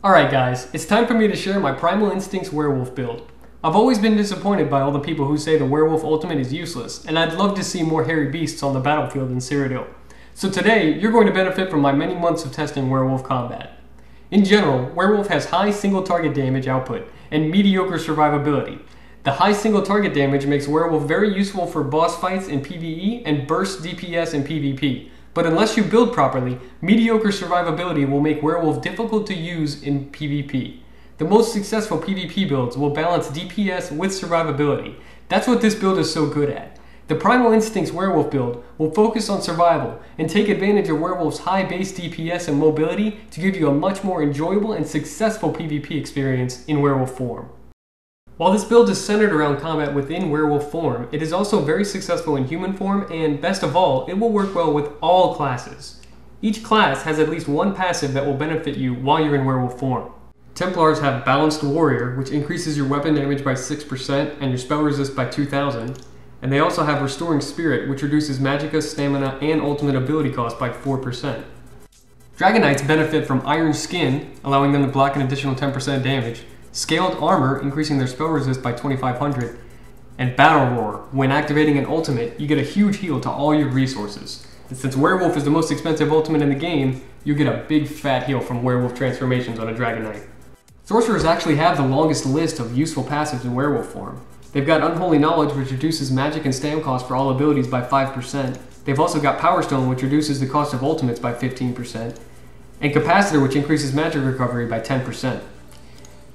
Alright guys, it's time for me to share my Primal Instincts Werewolf build. I've always been disappointed by all the people who say the Werewolf Ultimate is useless, and I'd love to see more hairy beasts on the battlefield in Cyrodiil. So today, you're going to benefit from my many months of testing Werewolf combat. In general, Werewolf has high single target damage output and mediocre survivability. The high single target damage makes Werewolf very useful for boss fights in PvE and burst DPS in PvP. But unless you build properly, mediocre survivability will make Werewolf difficult to use in PvP. The most successful PvP builds will balance DPS with survivability. That's what this build is so good at. The Primal Instincts Werewolf build will focus on survival and take advantage of Werewolf's high base DPS and mobility to give you a much more enjoyable and successful PvP experience in Werewolf form. While this build is centered around combat within Werewolf form, it is also very successful in human form, and best of all, it will work well with all classes. Each class has at least one passive that will benefit you while you're in Werewolf form. Templars have Balanced Warrior, which increases your weapon damage by 6% and your spell resist by 2000, and they also have Restoring Spirit, which reduces magicka, stamina, and ultimate ability cost by 4%. Dragonknights benefit from Iron Skin, allowing them to block an additional 10% damage, Scaled Armor, increasing their spell resist by 2500, and Battle Roar. When activating an ultimate, you get a huge heal to all your resources. And since Werewolf is the most expensive ultimate in the game, you get a big fat heal from Werewolf transformations on a Dragonknight. Sorcerers actually have the longest list of useful passives in Werewolf form. They've got Unholy Knowledge, which reduces magic and stam cost for all abilities by 5%. They've also got Power Stone, which reduces the cost of ultimates by 15%. And Capacitor, which increases magic recovery by 10%.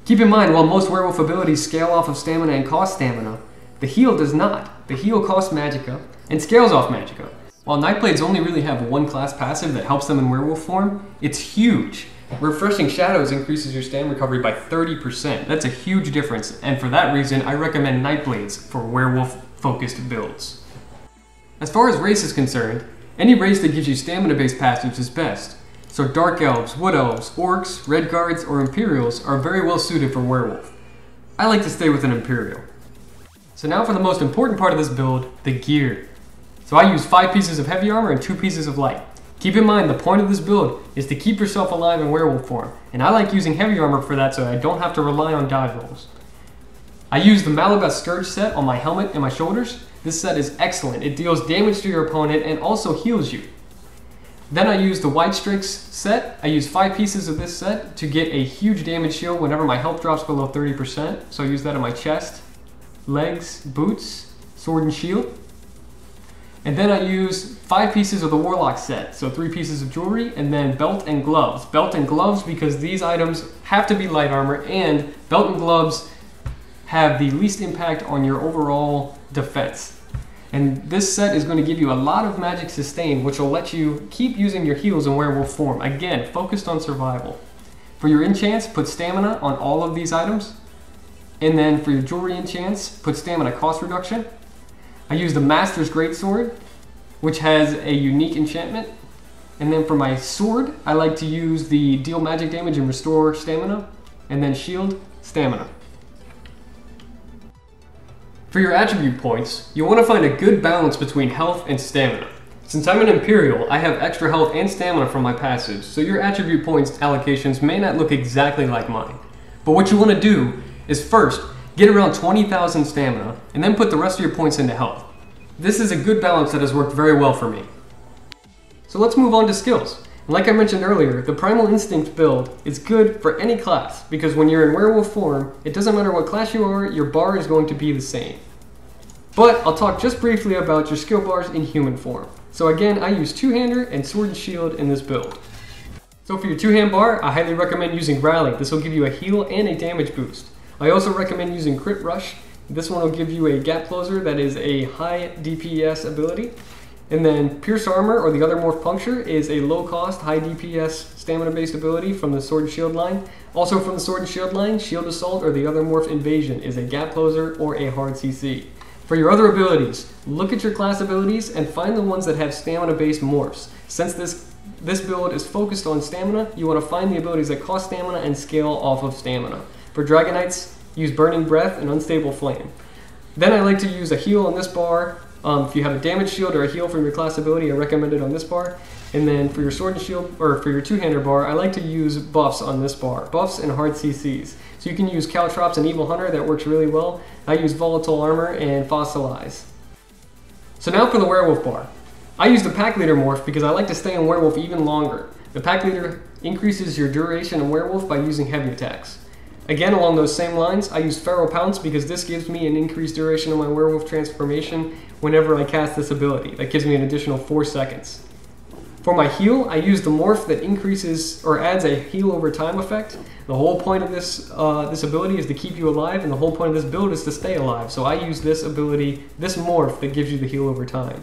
Keep in mind, while most Werewolf abilities scale off of stamina and cost stamina, the heal does not. The heal costs magicka and scales off magicka. While Nightblades only really have one class passive that helps them in Werewolf form, it's huge. Refreshing Shadows increases your stam recovery by 30%. That's a huge difference, and for that reason, I recommend Nightblades for Werewolf-focused builds. As far as race is concerned, any race that gives you stamina-based passives is best. So Dark Elves, Wood Elves, Orcs, Red Guards, or Imperials are very well suited for Werewolf. I like to stay with an Imperial. So now for the most important part of this build, the gear. So I use 5 pieces of heavy armor and 2 pieces of light. Keep in mind, the point of this build is to keep yourself alive in Werewolf form, and I like using heavy armor for that so I don't have to rely on dodge rolls. I use the Malabeth Scourge set on my helmet and my shoulders. This set is excellent. It deals damage to your opponent and also heals you. Then I use the White Strix set. I use 5 pieces of this set to get a huge damage shield whenever my health drops below 30%. So I use that on my chest, legs, boots, sword and shield. And then I use 5 pieces of the Warlock set. So 3 pieces of jewelry and then belt and gloves. Belt and gloves because these items have to be light armor, and belt and gloves have the least impact on your overall defense. And this set is going to give you a lot of magic sustain, which will let you keep using your heals in Werewolf form. Again, focused on survival. For your enchants, put stamina on all of these items. And then for your jewelry enchants, put stamina cost reduction. I use the Master's Greatsword, which has a unique enchantment. And then for my sword, I like to use the deal magic damage and restore stamina. And then shield, stamina. For your attribute points, you'll want to find a good balance between health and stamina. Since I'm an Imperial, I have extra health and stamina from my passives, so your attribute points allocations may not look exactly like mine. But what you want to do is first, get around 20,000 stamina, and then put the rest of your points into health. This is a good balance that has worked very well for me. So let's move on to skills. Like I mentioned earlier, the Primal Instinct build is good for any class, because when you're in Werewolf form, it doesn't matter what class you are, your bar is going to be the same. But I'll talk just briefly about your skill bars in human form. So again, I use Two-Hander and Sword and Shield in this build. So for your 2-hand bar, I highly recommend using Rally. This will give you a heal and a damage boost. I also recommend using Crit Rush. This one will give you a gap closer that is a high DPS ability. And then Pierce Armor, or the other Morph Puncture, is a low-cost, high DPS stamina-based ability from the Sword and Shield line. Also from the Sword and Shield line, Shield Assault, or the other Morph Invasion, is a gap closer or a hard CC. For your other abilities, look at your class abilities and find the ones that have stamina-based morphs. Since this build is focused on stamina, you want to find the abilities that cost stamina and scale off of stamina. For Dragonites, use Burning Breath and Unstable Flame. Then I like to use a heal on this bar If you have a damage shield or a heal from your class ability, I recommend it on this bar. And then for your sword and shield, or for your two-hander bar, I like to use buffs on this bar. Buffs and hard CCs. So you can use Caltrops and Evil Hunter, that works really well. I use Volatile Armor and Fossilize. So now for the Werewolf bar. I use the Pack Leader morph because I like to stay on Werewolf even longer. The Pack Leader increases your duration on Werewolf by using heavy attacks. Again, along those same lines, I use Feral Pounce because this gives me an increased duration on my Werewolf transformation whenever I cast this ability. That gives me an additional 4 seconds. For my heal, I use the morph that increases or adds a heal over time effect. The whole point of this ability is to keep you alive, and the whole point of this build is to stay alive. So I use this ability, this morph that gives you the heal over time.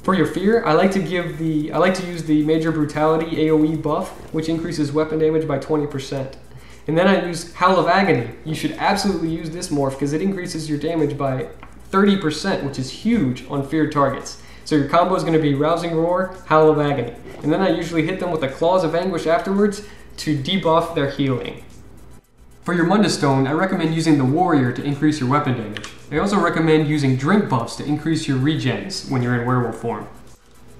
For your fear, I like to use the Major Brutality AoE buff, which increases weapon damage by 20%. And then I use Howl of Agony. You should absolutely use this morph because it increases your damage by 30%, which is huge on feared targets. So your combo is going to be Rousing Roar, Howl of Agony. And then I usually hit them with the Claws of Anguish afterwards to debuff their healing. For your Mundus Stone, I recommend using the Warrior to increase your weapon damage. I also recommend using drink buffs to increase your regens when you're in werewolf form.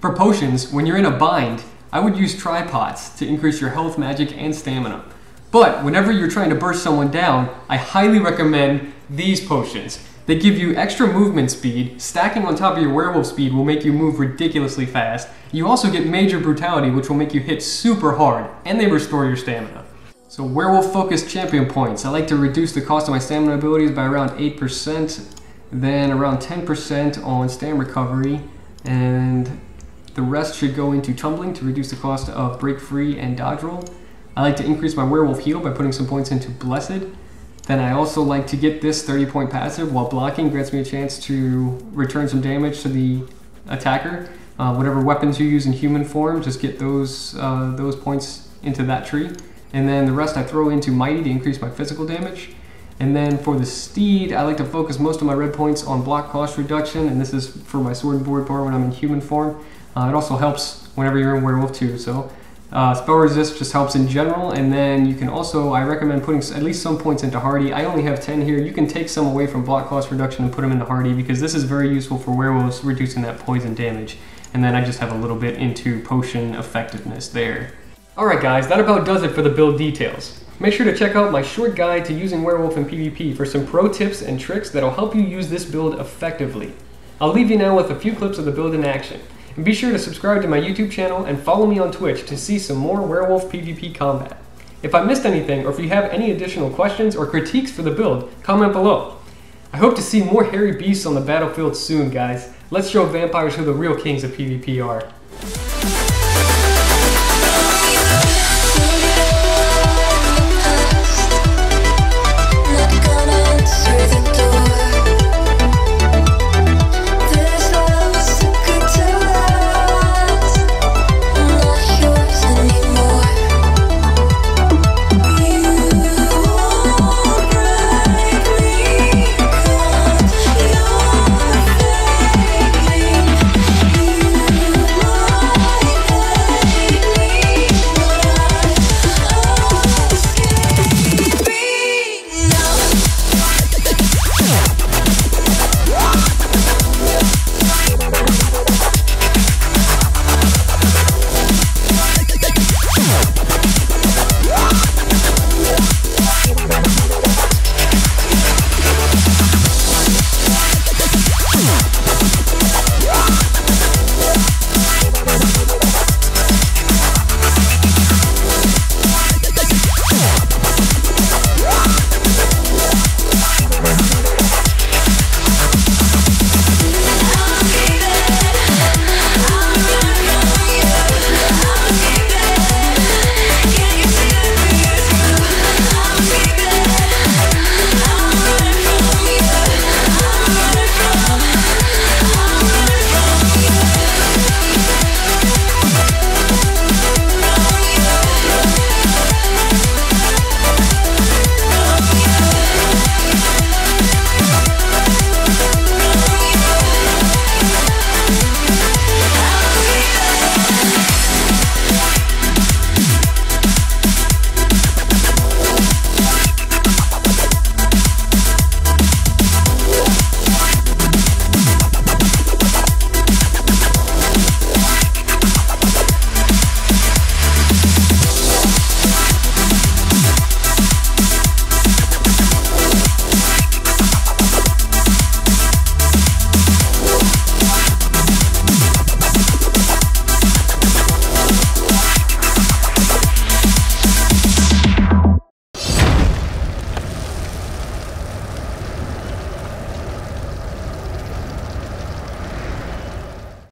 For potions, when you're in a bind, I would use tripods to increase your health, magic, and stamina. But whenever you're trying to burst someone down, I highly recommend these potions. They give you extra movement speed. Stacking on top of your werewolf speed will make you move ridiculously fast. You also get Major Brutality, which will make you hit super hard, and they restore your stamina. So werewolf focused champion points. I like to reduce the cost of my stamina abilities by around 8%, then around 10% on stam recovery, and the rest should go into tumbling to reduce the cost of break free and dodge roll. I like to increase my werewolf heal by putting some points into blessed. Then I also like to get this 30-point passive while blocking, grants me a chance to return some damage to the attacker. Whatever weapons you use in human form, just get those points into that tree. And then the rest I throw into Mighty to increase my physical damage. And then for the Steed, I like to focus most of my red points on block cost reduction, and this is for my sword and board bar when I'm in human form. It also helps whenever you're in werewolf too. So spell resist just helps in general, and then you can also, I recommend putting at least some points into hardy. I only have 10 here. You can take some away from block cost reduction and put them into hardy because this is very useful for werewolves, reducing that poison damage. And then I just have a little bit into potion effectiveness there. Alright guys, that about does it for the build details. Make sure to check out my short guide to using werewolf in PvP for some pro tips and tricks that'll help you use this build effectively. I'll leave you now with a few clips of the build in action. And be sure to subscribe to my YouTube channel and follow me on Twitch to see some more werewolf PvP combat. If I missed anything, or if you have any additional questions or critiques for the build, comment below. I hope to see more hairy beasts on the battlefield soon, guys. Let's show vampires who the real kings of PvP are.